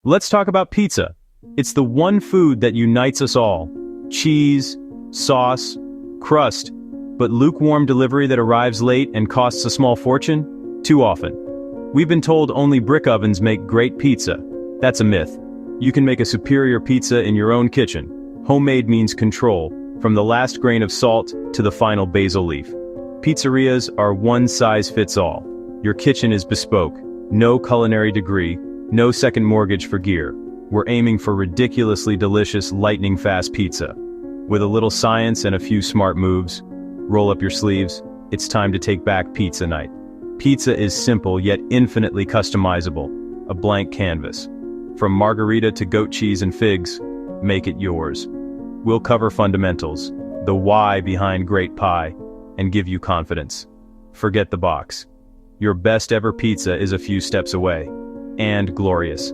Let's talk about pizza. It's the one food that unites us all. Cheese, sauce, crust, but lukewarm delivery that arrives late and costs a small fortune? Too often. We've been told only brick ovens make great pizza. That's a myth. You can make a superior pizza in your own kitchen. Homemade means control, from the last grain of salt to the final basil leaf. Pizzerias are one size fits all. Your kitchen is bespoke. No culinary degree, no second mortgage for gear. We're aiming for ridiculously delicious, lightning-fast pizza. With a little science and a few smart moves, roll up your sleeves, it's time to take back pizza night. Pizza is simple yet infinitely customizable, a blank canvas. From margarita to goat cheese and figs, make it yours. We'll cover fundamentals, the why behind great pie, and give you confidence. Forget the box. Your best ever pizza is a few steps away. And glorious.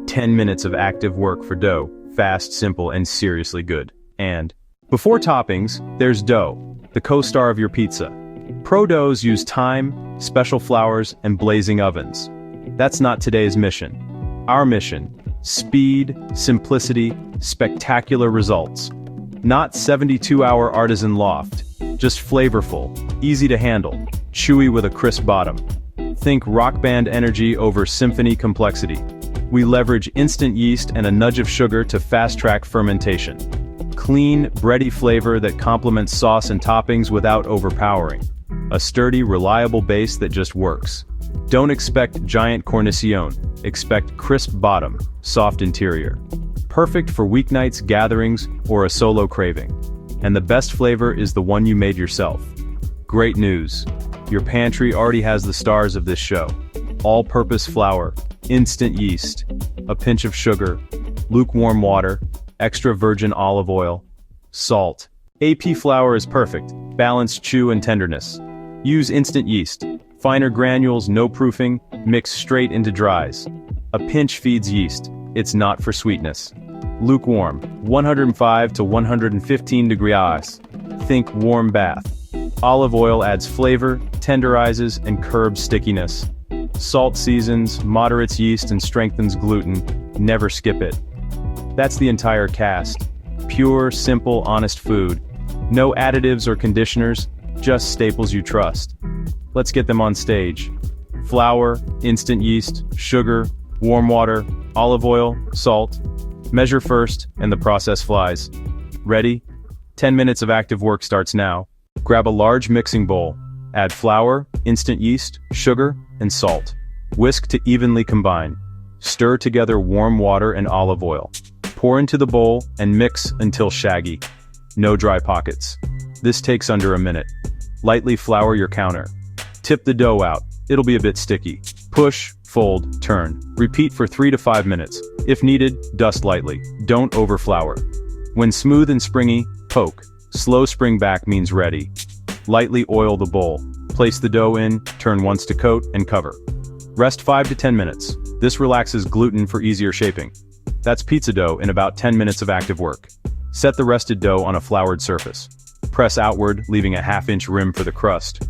10 minutes of active work for dough, fast, simple, and seriously good. And before toppings, there's dough, the co-star of your pizza. Pro doughs use time, special flours, and blazing ovens. That's not today's mission. Our mission: speed, simplicity, spectacular results. Not 72-hour artisan loft, just flavorful, easy to handle, chewy with a crisp bottom. Think rock band energy over symphony complexity. We leverage instant yeast and a nudge of sugar to fast-track fermentation. Clean, bready flavor that complements sauce and toppings without overpowering. A sturdy, reliable base that just works. Don't expect giant cornicione, expect crisp bottom, soft interior. Perfect for weeknights, gatherings, or a solo craving. And the best flavor is the one you made yourself. Great news. Your pantry already has the stars of this show. All-purpose flour, instant yeast, a pinch of sugar, lukewarm water, extra virgin olive oil, salt. AP flour is perfect, balanced chew and tenderness. Use instant yeast, finer granules, no proofing, mix straight into dries. A pinch feeds yeast, it's not for sweetness. Lukewarm, 105 to 115 degrees. Think warm bath. Olive oil adds flavor, tenderizes, and curbs stickiness. Salt seasons, moderates yeast, and strengthens gluten. Never skip it. That's the entire cast. Pure, simple, honest food. No additives or conditioners, just staples you trust. Let's get them on stage. Flour, instant yeast, sugar, warm water, olive oil, salt. Measure first, and the process flies. Ready? 10 minutes of active work starts now. Grab a large mixing bowl. Add flour, instant yeast, sugar, and salt. Whisk to evenly combine. Stir together warm water and olive oil. Pour into the bowl and mix until shaggy. No dry pockets. This takes under a minute. Lightly flour your counter. Tip the dough out. It'll be a bit sticky. Push, fold, turn. Repeat for 3 to 5 minutes. If needed, dust lightly. Don't overflour. When smooth and springy, poke. Slow spring back means ready. Lightly oil the bowl. Place the dough in, turn once to coat, and cover. Rest 5 to 10 minutes. This relaxes gluten for easier shaping. That's pizza dough in about 10 minutes of active work. Set the rested dough on a floured surface. Press outward, leaving a half-inch rim for the crust.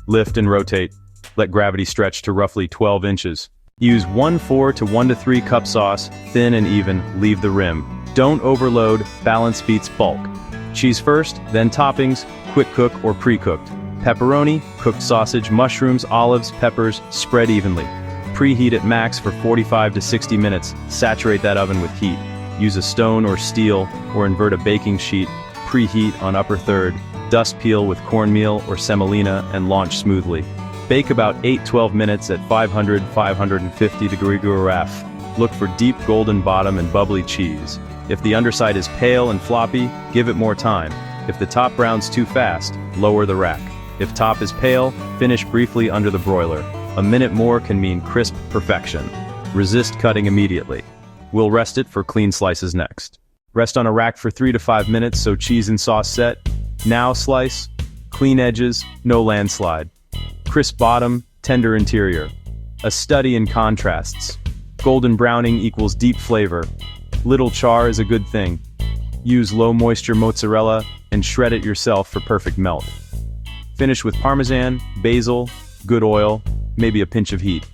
Lift and rotate. Let gravity stretch to roughly 12 inches. Use 1/4 to 1 to 3 cup sauce, thin and even, leave the rim. Don't overload, balance beats bulk. Cheese first, then toppings, quick cook or pre-cooked. Pepperoni, cooked sausage, mushrooms, olives, peppers, spread evenly. Preheat at max for 45 to 60 minutes, saturate that oven with heat. Use a stone or steel, or invert a baking sheet, preheat on upper third, dust peel with cornmeal or semolina and launch smoothly. Bake about 8-12 minutes at 500-550 degree ref. Look for deep golden bottom and bubbly cheese. If the underside is pale and floppy, give it more time. If the top browns too fast, lower the rack. If top is pale, finish briefly under the broiler. A minute more can mean crisp perfection. Resist cutting immediately. We'll rest it for clean slices next. Rest on a rack for 3 to 5 minutes so cheese and sauce set. Now slice. Clean edges, no landslide. Crisp bottom, tender interior. A study in contrasts. Golden browning equals deep flavor. Little char is a good thing. Use low moisture mozzarella and shred it yourself for perfect melt. Finish with parmesan, basil, good oil, maybe a pinch of heat.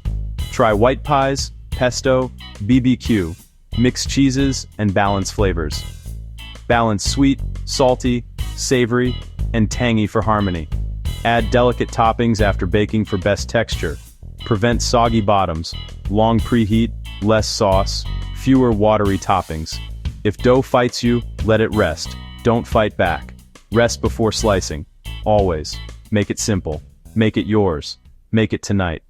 Try white pies, pesto, BBQ, mix cheeses, and balance flavors. Balance sweet, salty, savory, and tangy for harmony. Add delicate toppings after baking for best texture. Prevent soggy bottoms. Long preheat, less sauce, fewer watery toppings. If dough fights you, let it rest. Don't fight back. Rest before slicing. Always. Make it simple. Make it yours. Make it tonight.